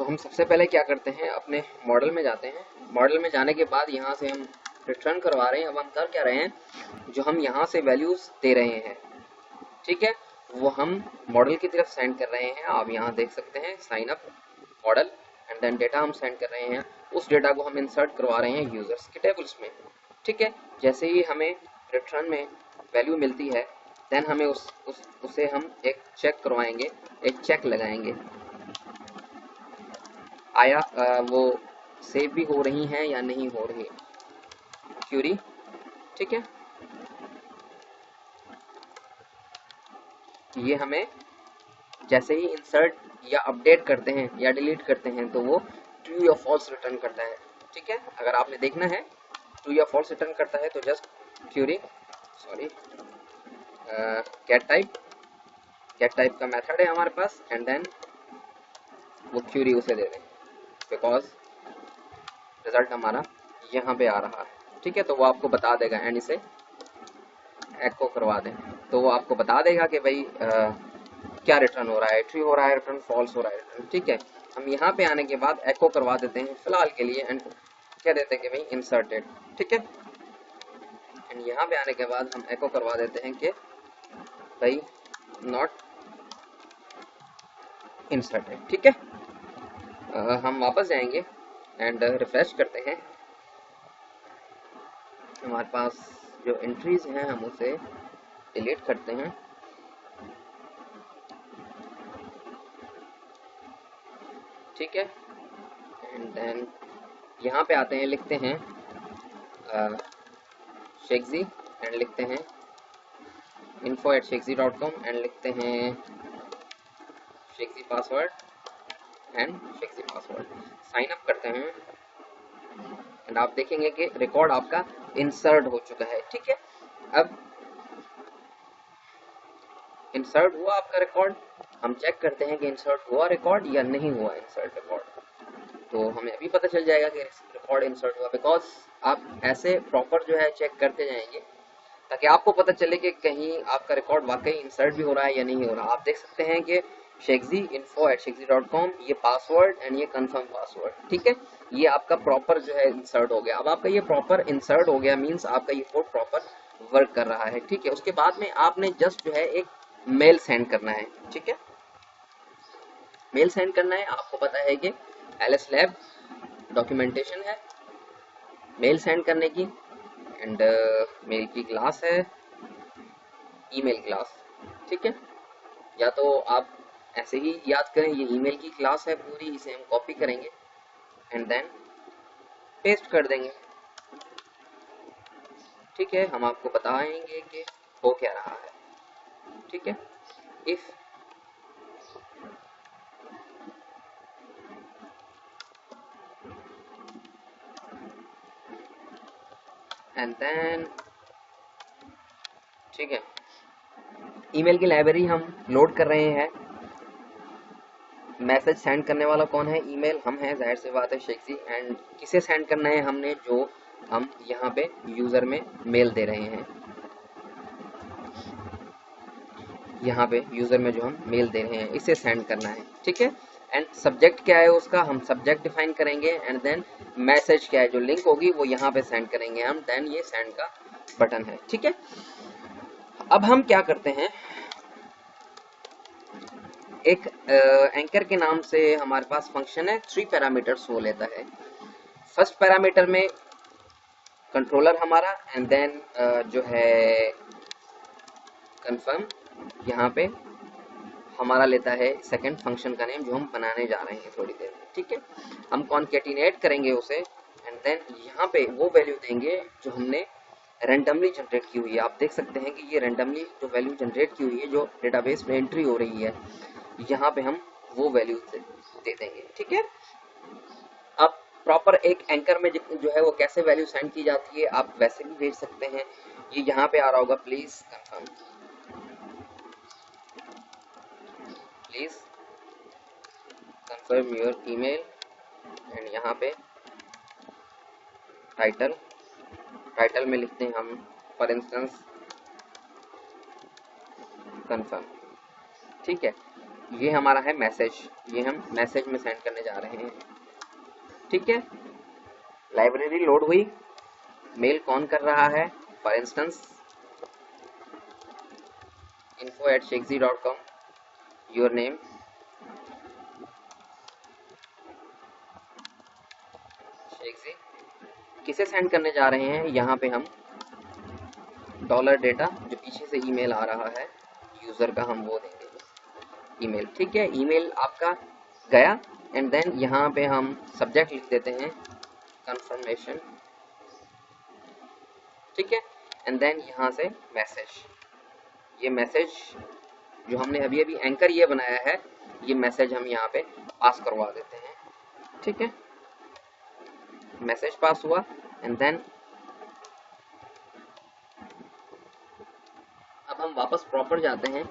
हम सबसे पहले क्या करते हैं, अपने मॉडल में जाते हैं। मॉडल में जाने के बाद यहाँ से हम रिटर्न करवा रहे हैं। अब हम कर क्या रहे हैं, जो हम यहाँ से वैल्यूज दे रहे हैं, ठीक है, वो हम मॉडल की तरफ सेंड कर रहे हैं। आप यहाँ देख सकते हैं sign up model and then data हम सेंड कर रहे हैं। उस डेटा को हम इंसर्ट करवा रहे हैं यूजर्स के टेबल्स में, ठीक है। जैसे ही हमें रिटर्न में वैल्यू मिलती है, देन हमें उसे हम एक चेक करवाएंगे, एक चेक लगाएंगे, आया वो सेव भी हो रही हैं या नहीं हो रही क्यूरी, ठीक है। ये हमें जैसे ही इंसर्ट या अपडेट करते हैं या डिलीट करते हैं तो वो ट्रू या फॉल्स रिटर्न करता है, ठीक है। अगर आपने देखना है ट्रू या फॉल्स रिटर्न करता है तो जस्ट क्यूरी गेट टाइप का मेथड है हमारे पास एंड देन वो क्यूरी उसे दे दें, बिकॉज रिजल्ट हमारा यहाँ पे आ रहा है, ठीक है। तो वो आपको बता देगा एंड इसे एको करवा दें तो वो आपको बता देगा कि भाई क्या रिटर्न हो रहा है, ट्रू हो रहा है रिटर्न, फॉल्स हो रहा है रिटर्न, ठीक है। हम यहाँ पे आने के बाद एको करवा देते हैं फिलहाल के लिए एंड क्या देते हैं कि भाई इंसर्टेड, ठीक है। एंड यहाँ पे आने के बाद हम एको करवा देते हैं कि भाई नॉट इंसर्टेड, ठीक है। हम वापस जाएंगे एंड रिफ्रेश करते हैं। हमारे पास जो एंट्रीज हैं हम उसे डिलीट करते हैं, ठीक है। एंड देन यहाँ पे आते हैं, लिखते हैं शेखजी एंड लिखते हैं info@shekzi.com एंड लिखते हैं Shekzi password and Shekzi password, sign up करते हैं एंड आप देखेंगे कि रिकॉर्ड आपका इंसर्ट हो चुका है, ठीक है। अब इंसर्ट हुआ आपका रिकॉर्ड, हम चेक करते हैं कि इंसर्ट हुआ रिकॉर्ड या नहीं हुआ इंसर्ट रिकॉर्ड। तो हमें अभी पता चल जाएगा कि रिकॉर्ड इंसर्ट हुआ, बिकॉज आप ऐसे प्रॉपर जो है चेक करते जाएंगे ताकि आपको पता चले कि कहीं आपका रिकॉर्ड वाकई इंसर्ट भी हो रहा है या नहीं हो रहा। आप देख सकते हैं कि शेखजी info@shekzi.com, ये पासवर्ड एंड ये कंफर्म पासवर्ड, ठीक है। ये आपका प्रॉपर जो है इंसर्ट हो गया। अब आपका ये प्रॉपर इंसर्ट हो गया मींस आपका ये कोड प्रॉपर वर्क कर रहा है, ठीक है। उसके बाद में आपने जस्ट जो है एक मेल सेंड करना है, ठीक है। मेल सेंड करना है, आपको पता है कि एलएस लैब डॉक्यूमेंटेशन है मेल सेंड करने की एंड मेल की क्लास है ईमेल क्लास, ठीक है। या तो आप ऐसे ही याद करें, ये ईमेल की क्लास है पूरी, इसे हम कॉपी करेंगे एंड देन पेस्ट कर देंगे, ठीक है। हम आपको बताएंगे कि हो क्या रहा है, ठीक है। इफ एंड देन, ठीक है। ईमेल की लाइब्रेरी हम लोड कर रहे हैं। मैसेज सेंड करने वाला कौन है, ईमेल हम हैं, जाहिर सी बात है शेखजी। एंड किसे सेंड करना है, हमने जो हम यहाँ पे यूजर में मेल दे रहे हैं, यहाँ पे यूजर में जो हम मेल दे रहे हैं इसे सेंड करना है, ठीक है। एंड सब्जेक्ट क्या है उसका, हम सब्जेक्ट डिफाइन करेंगे एंड देन मैसेज क्या है, जो लिंक होगी वो यहाँ पे सेंड करेंगे हम, देन ये सेंड का बटन है, ठीक है। अब हम क्या करते हैं, एक एंकर के नाम से हमारे पास फंक्शन है, 3 पैरामीटर्स वो लेता है। फर्स्ट पैरामीटर में कंट्रोलर हमारा एंड देन जो है कंफर्म, यहाँ पे हमारा लेता है सेकंड फंक्शन का नेम जो हम बनाने जा रहे हैं थोड़ी देर में, ठीक है। हम कॉन्केटिनेट करेंगे उसे एंड देन यहाँ पे वो वैल्यू देंगे जो हमने रैंडमली जनरेट की हुई है। आप देख सकते हैं कि ये रैंडमली जो वैल्यू जनरेट की हुई है, जो डेटाबेस में एंट्री हो रही है, यहाँ पे हम वो वैल्यू दे देंगे, ठीक है। अब प्रॉपर एक एंकर में जो है वो कैसे वैल्यू सेंड की जाती है आप वैसे भी भेज सकते हैं। ये यहाँ पे आ रहा होगा, please confirm your email and यहाँ पे टाइटल में लिखते हैं हम फॉर इंस्टेंस कंफर्म, ठीक है। ये हमारा है मैसेज, ये हम मैसेज में सेंड करने जा रहे हैं। ठीक है, लाइब्रेरी लोड हुई, मेल कौन कर रहा है, for instance info@shakesy.com, your name Shekzi. किसे सेंड करने जा रहे हैं, यहाँ पे हम डॉलर डेटा जो पीछे से ईमेल आ रहा है यूजर का, हम वो देंगे ईमेल। ठीक है, ईमेल आपका गया एंड देन यहाँ पे हम सब्जेक्ट लिख देते हैं कंफर्मेशन। ठीक है, एंड देन यहाँ से मैसेज, ये मैसेज जो हमने अभी अभी एंकर ये बनाया है, ये मैसेज हम यहाँ पे पास करवा देते हैं। ठीक है, मैसेज पास हुआ एंड देन अब हम वापस प्रॉपर जाते हैं।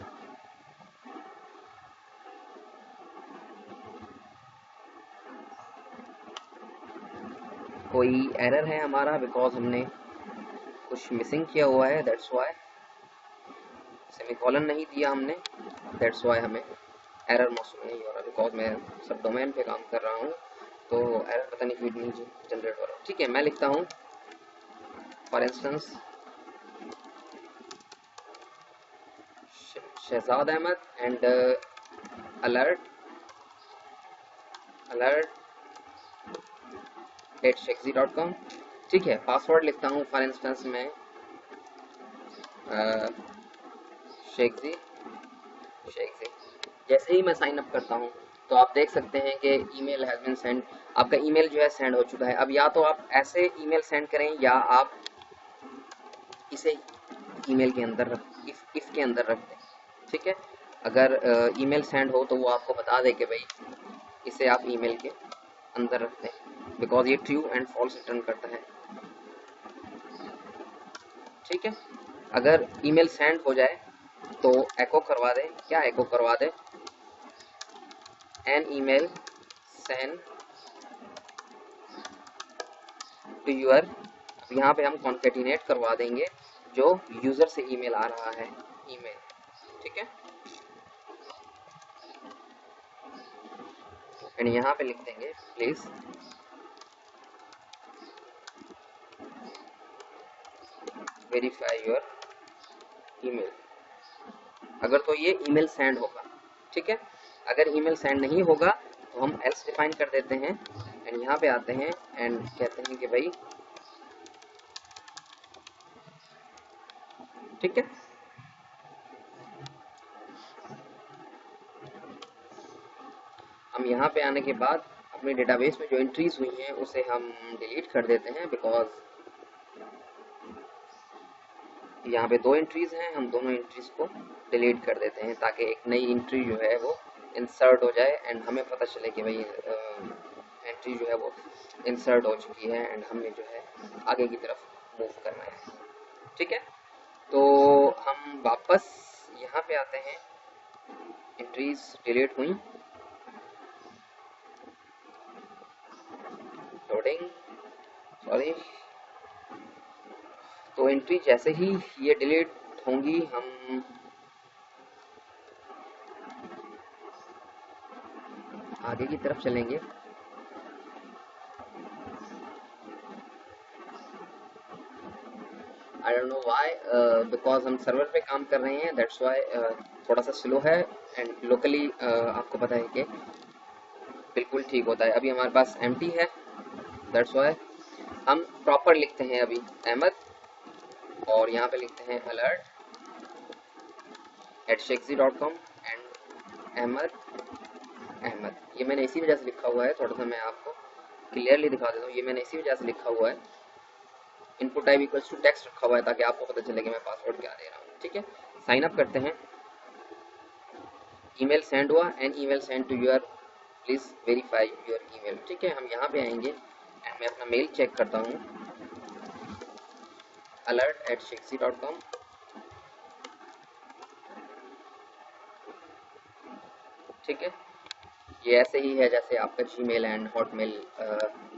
कोई एरर है हमारा, बिकॉज हमने कुछ मिसिंग किया हुआ है, दैट्स वाई। सेमीकोलन नहीं दिया हमने, दैट्स वाई हमें एरर मौसूल नहीं हो रहा, बिकॉज मैं सब डोमेन पे काम कर रहा हूँ, तो एरर पता नहीं क्यों नहीं जनरेट हो रहा। ठीक है, मैं लिखता हूँ for instance Shahzad Ahmed and alert @shakesy.com। ठीक है, पासवर्ड लिखता हूँ फॉर इंस्टेंस मैं शेखजी। जैसे ही मैं साइन अप करता हूँ तो आप देख सकते हैं कि ईमेल हैज बीन सेंड, आपका ईमेल जो है सेंड हो चुका है। अब या तो आप ऐसे ईमेल सेंड करें या आप इसे ईमेल के अंदर रख, इफ के अंदर रख दें। ठीक है, अगर ईमेल सेंड हो तो वो आपको बता दे कि भाई इसे आप ईमेल के अंदर रख दें, बिकॉज ये ट्रू एंड फॉल्स रिटर्न करता है। ठीक है, अगर ईमेल सेंड हो जाए तो एको करवा दें। क्या एको करवा दें, an email send to your. यहाँ पे हम कॉन्केटिनेट करवा देंगे जो यूजर से ईमेल आ रहा है, ईमेल। ठीक है, एंड यहाँ पे लिख देंगे प्लीज वेरीफाई योर ईमेल, अगर तो ये ईमेल सेंड होगा। ठीक है, अगर ईमेल सेंड नहीं होगा तो हम एल्स डिफाइन कर देते हैं एंड यहाँ पे आते हैं एंड कहते हैं कि भाई ठीक है, हम यहाँ पे आने के बाद अपने डेटाबेस में जो एंट्रीज हुई हैं उसे हम डिलीट कर देते हैं, बिकॉज यहाँ पे 2 एंट्रीज हैं, हम दोनों एंट्रीज को डिलीट कर देते हैं ताकि एक नई एंट्री जो है वो इंसर्ट हो जाए एंड हमें पता चले कि भाई एंट्री जो है वो इंसर्ट हो चुकी है एंड हमें जो है आगे की तरफ मूव करना है। ठीक है, तो हम वापस यहाँ पे आते हैं, एंट्रीज डिलीट हुई, लोडिंग, सॉरी। तो एंट्री जैसे ही ये डिलीट होंगी हम आगे की तरफ चलेंगे। I don't know why, because हम सर्वर पे काम कर रहे हैं, दैट्स व्हाई थोड़ा सा स्लो है एंड लोकली आपको पता है कि बिल्कुल ठीक होता है। अभी हमारे पास एम्प्टी है, दैट्स व्हाई हम प्रॉपर लिखते हैं अभी अहमद और यहाँ पे लिखते हैं alert@shakesy.com एंड अहमद। ये मैंने इसी वजह से लिखा हुआ है, थोड़ा सा मैं आपको क्लियरली दिखा देता हूँ। ये मैंने इसी वजह से लिखा हुआ है, input type equals to text रखा हुआ है ताकि आपको पता चले कि मैं पासवर्ड क्या दे रहा हूँ। ठीक है, साइन अप करते हैं, ईमेल सेंड हुआ and email send to your, please verify your email. ठीक है, हम यहाँ पे आएंगे एंड मैं अपना मेल चेक करता हूँ, alert@shakesy.com। ठीक है, ये ऐसे ही है जैसे आपका जीमेल एंड हॉटमेल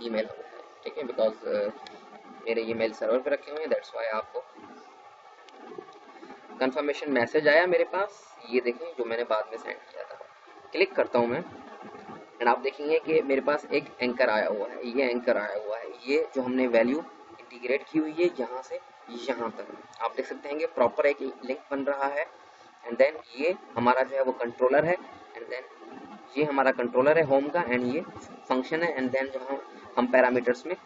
ईमेल होता है। ठीक है, बिकॉज मेरे ईमेल सर्वर पे रखे हुए हैं, दैट्स वाई आपको कंफर्मेशन मैसेज आया मेरे पास, ये देखें जो मैंने बाद में सेंड किया था। क्लिक करता हूँ मैं एंड आप देखेंगे कि मेरे पास एक एंकर आया हुआ है, ये एंकर आया हुआ है, ये जो हमने वैल्यू इंटीग्रेट की हुई है यहाँ से यहाँ तक आप देख सकते हैं कि प्रॉपर एक लिंक बन रहा है। एंड देन ये हमारा जो है वो कंट्रोलर है, एंड देन ये हमारा कंट्रोलर है होम का, एंड ये फंक्शन है, एंड देन जो हम पैरामीटर्स में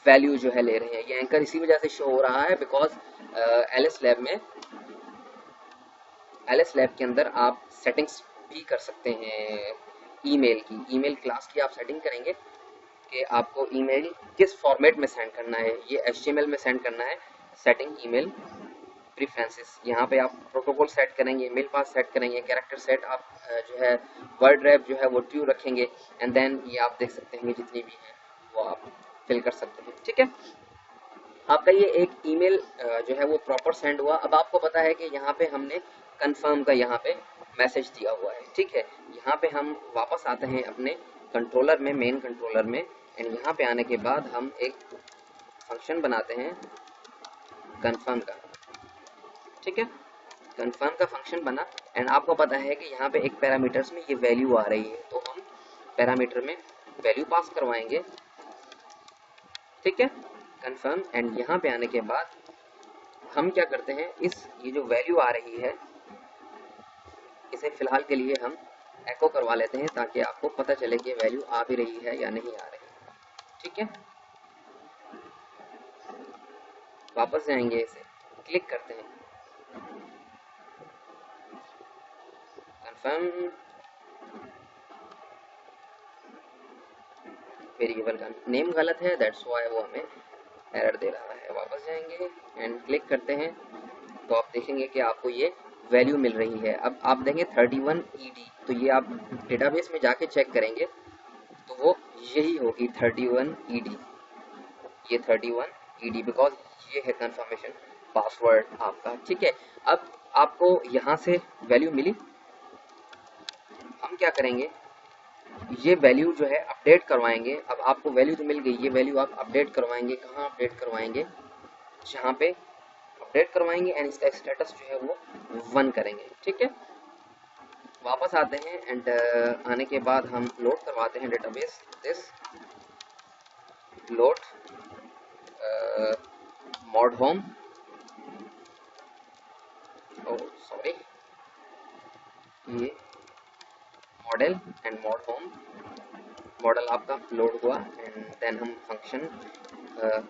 वैल्यू जो है ले रहे हैं। ये एंकर इसी वजह से शो हो रहा है बिकॉज एलएस लैब के अंदर आप सेटिंग्स भी कर सकते हैं ईमेल की, ईमेल क्लास की आप सेटिंग करेंगे कि आपको ईमेल किस फॉर्मेट में सेंड करना है, ये HTML में सेंड करना है। सेटिंग ईमेल प्रेफरेंसेस, यहाँ पे आप प्रोटोकॉल सेट करेंगे, मेल पास सेट करेंगे, कैरेक्टर सेट आप जो है वर्ड रैप जो है वो ट्रू रखेंगे, एंड देन ये आप देख सकते हैं जितनी भी है वो आप फिल कर सकते हैं। ठीक है, आपका ये एक ईमेल जो है वो प्रॉपर सेंड हुआ। अब आपको पता है कि यहाँ पे हमने कंफर्म का यहाँ पे मैसेज दिया हुआ है। ठीक है, यहाँ पे हम वापस आते हैं अपने कंट्रोलर में, मेन कंट्रोलर में, एंड यहाँ पे आने के बाद हम एक फंक्शन बनाते हैं कंफर्म का। ठीक है, कंफर्म का फंक्शन बना, एंड आपको पता है कि यहाँ पे एक पैरामीटर्स में ये वैल्यू आ रही है, तो हम पैरामीटर में वैल्यू पास करवाएंगे। ठीक है, कंफर्म, एंड यहाँ पे आने के बाद हम क्या करते हैं, ये जो वैल्यू आ रही है इसे फिलहाल के लिए हम एको करवा लेते हैं ताकि आपको पता चले कि वैल्यू आ भी रही है या नहीं आ रही। ठीक है, वापस जाएंगे, इसे क्लिक करते हैं, कंफर्म, वेरिएबल का नेम गलत है, दैट्स व्हाई वो हमें एरर दे रहा है। वापस जाएंगे एंड क्लिक करते हैं तो आप देखेंगे कि आपको ये वैल्यू मिल रही है। अब आप देंगे 31 ED, तो ये आप डेटाबेस में जाके चेक करेंगे तो वो यही होगी 31 ED, ये 31 ED, बिकॉज ये है कंफर्मेशन पासवर्ड आपका। ठीक है, अब आपको यहाँ से वैल्यू मिली, हम क्या करेंगे, ये वैल्यू जो है अपडेट करवाएंगे। अब आपको वैल्यू तो मिल गई, ये वैल्यू आप अपडेट करवाएंगे, कहाँ अपडेट करवाएंगे, जहाँ पे अपडेट करवाएंगे, एंड इसका स्टेटस जो है वो 1 करेंगे। ठीक है, वापस आते हैं एंड आने के बाद हम लोड करवाते हैं database, this load mod home, sorry, ये model and mod home, model आपका लोड हुआ, एंड देन हम फंक्शन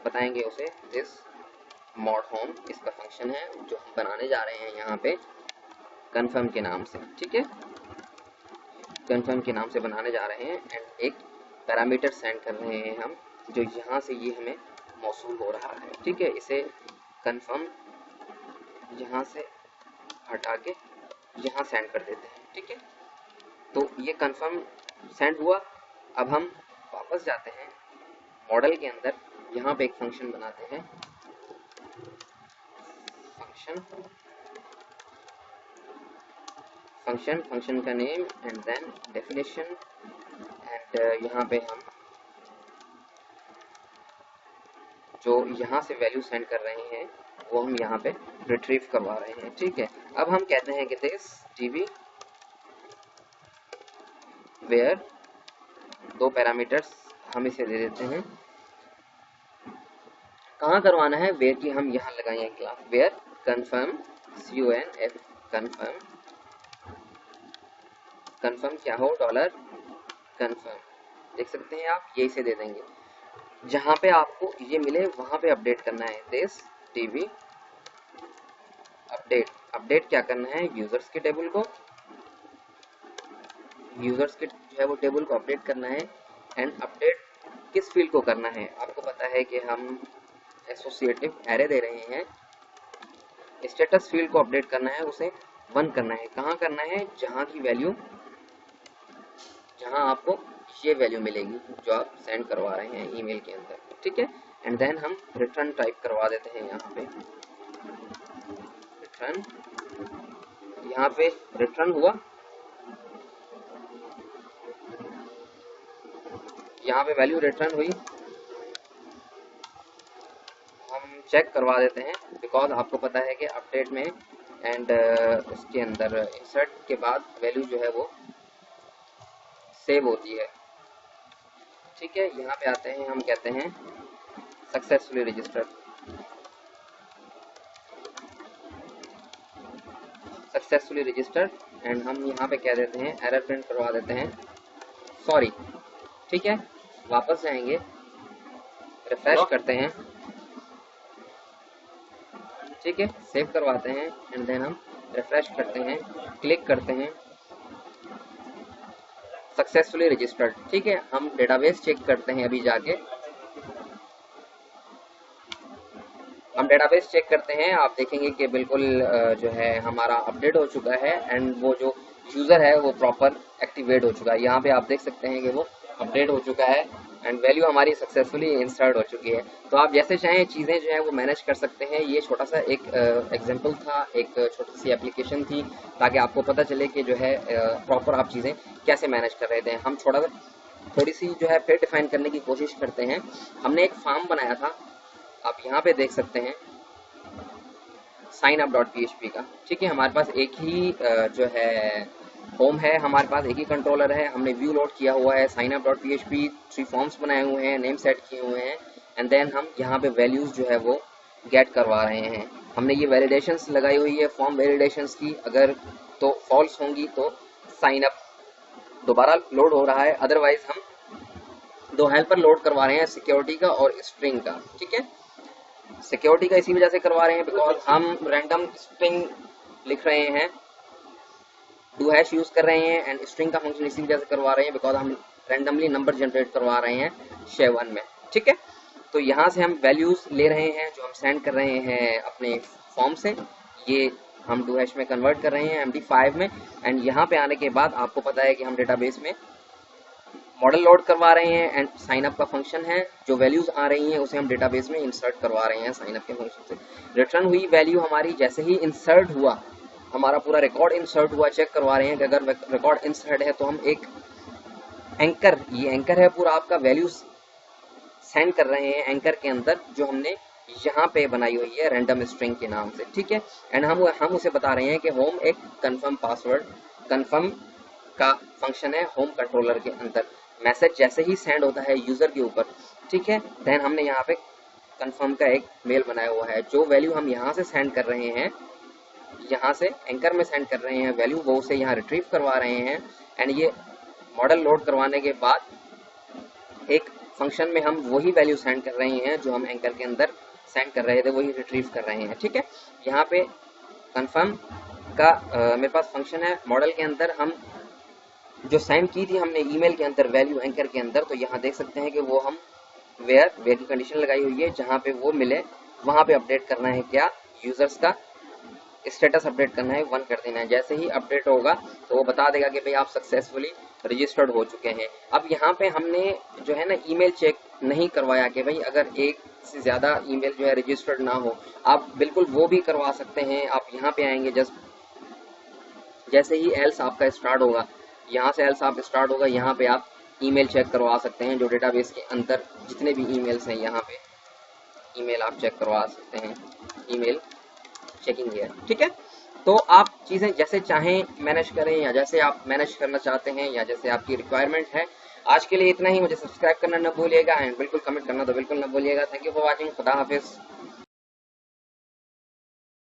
बताएंगे उसे, दिस मॉड होम इसका फंक्शन है जो हम बनाने जा रहे हैं यहाँ पे कंफर्म के नाम से। ठीक है, कंफर्म के नाम से बनाने जा रहे हैं, एंड एक पैरामीटर सेंड कर रहे हैं हम, जो यहाँ से ये हमें मौसूल हो रहा है। ठीक है, इसे कंफर्म यहाँ से हटा के यहाँ सेंड कर देते हैं। ठीक है, तो ये कंफर्म सेंड हुआ। अब हम वापस जाते हैं मॉडल के अंदर, यहाँ पे एक फंक्शन बनाते हैं, फंक्शन का name and then definition, and यहाँ पे हम जो यहाँ से वैल्यू सेंड कर रहे हैं वो हम यहाँ पे रिट्रीव करवा रहे हैं। ठीक है, अब हम कहते हैं कि दिस db वेयर, दो पैरामीटर्स हम इसे दे देते हैं, कहाँ करवाना है, वेयर की हम यहाँ लगाएंगे class, where confirm CONF, confirm, confirm क्या हो, डॉलर confirm, देख सकते हैं आप, ये इसे दे देंगे, जहाँ पे आपको ये मिले वहाँ पे अपडेट करना है, दिस db अपडेट, अपडेट क्या करना है, यूजर्स के टेबल को, यूजर्स के जो है वो टेबल को अपडेट करना है, एंड अपडेट किस फील्ड को करना है, आपको पता है कि हम एसोसिएटिव एरे दे रहे हैं, स्टेटस फील्ड को अपडेट करना है, उसे 1 करना है, कहाँ करना है, जहाँ की वैल्यू, जहाँ आपको ये वैल्यू मिलेगी जो आप सेंड करवा रहे हैं ईमेल के अंदर। ठीक है, एंड देन हम रिटर्न टाइप करवा देते हैं यहाँ पे, रिटर्न, यहाँ पे रिटर्न हुआ, यहाँ पे वैल्यू रिटर्न हुई, हम चेक करवा देते हैं बिकॉज आपको पता है कि अपडेट में एंड उसके अंदर इंसर्ट के बाद वैल्यू जो है वो सेव होती है। ठीक है, यहाँ पे आते हैं, हम कहते हैं successfully registered, successfully registered, and हम यहाँ पे कह देते हैं, एरर प्रिंट करवा देते हैं, सॉरी। ठीक है, वापस जाएंगे, रिफ्रेश करते हैं, ठीक है, सेव करवाते हैं, एंड देन हम रिफ्रेश करते हैं, क्लिक करते हैं, सक्सेसफुली रजिस्टर्ड। ठीक है, हम डेटाबेस चेक करते हैं, अभी जाके हम डेटाबेस चेक करते हैं, आप देखेंगे कि बिल्कुल जो है हमारा अपडेट हो चुका है, एंड वो जो यूज़र है वो प्रॉपर एक्टिवेट हो चुका है। यहाँ पे आप देख सकते हैं कि वो अपडेट हो चुका है, एंड वैल्यू हमारी सक्सेसफुली इंसर्ट हो चुकी है। तो आप जैसे चाहें चीज़ें जो है वो मैनेज कर सकते हैं। ये छोटा सा एक एग्जांपल था, एक छोटी सी एप्लीकेशन थी, ताकि आपको पता चले कि जो है प्रॉपर आप चीज़ें कैसे मैनेज कर रहे थे। हम थोड़ी सी जो है फिर डिफाइन करने की कोशिश करते हैं। हमने एक फॉर्म बनाया था, आप यहाँ पे देख सकते हैं, signup.php का। ठीक है, हमारे पास एक ही जो है होम है, हमारे पास एक ही कंट्रोलर है, हमने व्यू लोड किया हुआ है, signup.php 3 फॉर्म्स बनाए हुए हैं, नेम सेट किए हुए हैं, एंड देन हम यहाँ पे वैल्यूज जो है वो गेट करवा रहे हैं। हमने ये वैलिडेशंस लगाई हुई है फॉर्म वैलिडेशंस की, अगर तो फॉल्स होंगी तो साइन अप दोबारा लोड हो रहा है, अदरवाइज हम 2 हेल्पर लोड करवा रहे हैं, सिक्योरिटी का और स्ट्रिंग का। ठीक है, सिक्योरिटी का इसी वजह से करवा रहे हैं बिकॉज हम रैंडम स्ट्रिंग लिख रहे हैं, डू हैश यूज कर रहे हैं, एंड स्ट्रिंग का फंक्शन इसी वजह से करवा रहे हैं बिकॉज हम रैंडमली नंबर जनरेट करवा रहे हैं शेव1 में। ठीक है, तो यहाँ से हम वैल्यूज ले रहे हैं जो हम सेंड कर रहे हैं अपने फॉर्म से, ये हम डू हैश में कन्वर्ट कर रहे हैं MD5 में, एंड यहाँ पे आने के बाद आपको पता है कि हम डेटाबेस में मॉडल लोड करवा रहे हैं, एंड साइन अप का फंक्शन है, जो वैल्यूज आ रही हैं उसे हम डेटाबेस में इंसर्ट करवा रहे हैं साइन अप के फंक्शन से। रिटर्न हुई वैल्यू हमारी जैसे ही इंसर्ट हुआ, हमारा पूरा रिकॉर्ड इंसर्ट हुआ, चेक करवा रहे हैं कि अगर रिकॉर्ड इंसर्ट है तो हम एक एंकर, ये एंकर है पूरा आपका, वैल्यूज सेंड कर रहे हैं एंकर के अंदर जो हमने यहाँ पे बनाई हुई है रैंडम स्ट्रिंग के नाम से। ठीक है, एंड हम उसे बता रहे हैं कि होम एक कंफर्म पासवर्ड कंफर्म का फंक्शन है होम कंट्रोलर के अंदर। मैसेज जैसे ही सेंड होता है यूजर के ऊपर, ठीक है, देन हमने यहाँ पे कंफर्म का एक मेल बनाया हुआ है, जो वैल्यू हम यहाँ से सेंड कर रहे हैं, यहाँ से एंकर में सेंड कर रहे हैं वैल्यू, वो उसे यहाँ रिट्रीव करवा रहे हैं, एंड ये मॉडल लोड करवाने के बाद एक फंक्शन में हम वही वैल्यू सेंड कर रहे हैं जो हम एंकर के अंदर सेंड कर रहे थे, वही रिट्रीव कर रहे हैं। ठीक है, यहाँ पे कंफर्म का मेरे पास फंक्शन है मॉडल के अंदर, हम जो सेंड की थी हमने ईमेल के अंदर वैल्यू एंकर के अंदर, तो यहाँ देख सकते हैं कि वो हम वेयर की कंडीशन लगाई हुई है, जहाँ पे वो मिले वहाँ पे अपडेट करना है, क्या यूजर्स का स्टेटस अपडेट करना है, 1 कर देना है। जैसे ही अपडेट होगा तो वो बता देगा कि भाई आप सक्सेसफुली रजिस्टर्ड हो चुके हैं। अब यहाँ पे हमने जो है ना ईमेल चेक नहीं करवाया कि भाई अगर एक से ज़्यादा ईमेल जो है रजिस्टर्ड ना हो, आप बिल्कुल वो भी करवा सकते हैं। आप यहाँ पे आएंगे, जैसे ही एल्स आपका स्टार्ट होगा, यहाँ से एल्स आप स्टार्ट होगा, यहाँ पे आप ईमेल चेक करवा सकते हैं, जो डेटाबेस के अंदर जितने भी ईमेल्स हैं यहाँ पे ईमेल आप चेक करवा सकते हैं, ईमेल चेकिंग है। ठीक है, तो आप चीज़ें जैसे चाहें मैनेज करें, या जैसे आप मैनेज करना चाहते हैं, या जैसे आपकी रिक्वायरमेंट है। आज के लिए इतना ही, मुझे सब्सक्राइब करना न भूलिएगा, एंड बिल्कुल कमेंट करना तो बिल्कुल न भूलिएगा। थैंक यू फॉर वॉचिंग, खुदा हाफिज़।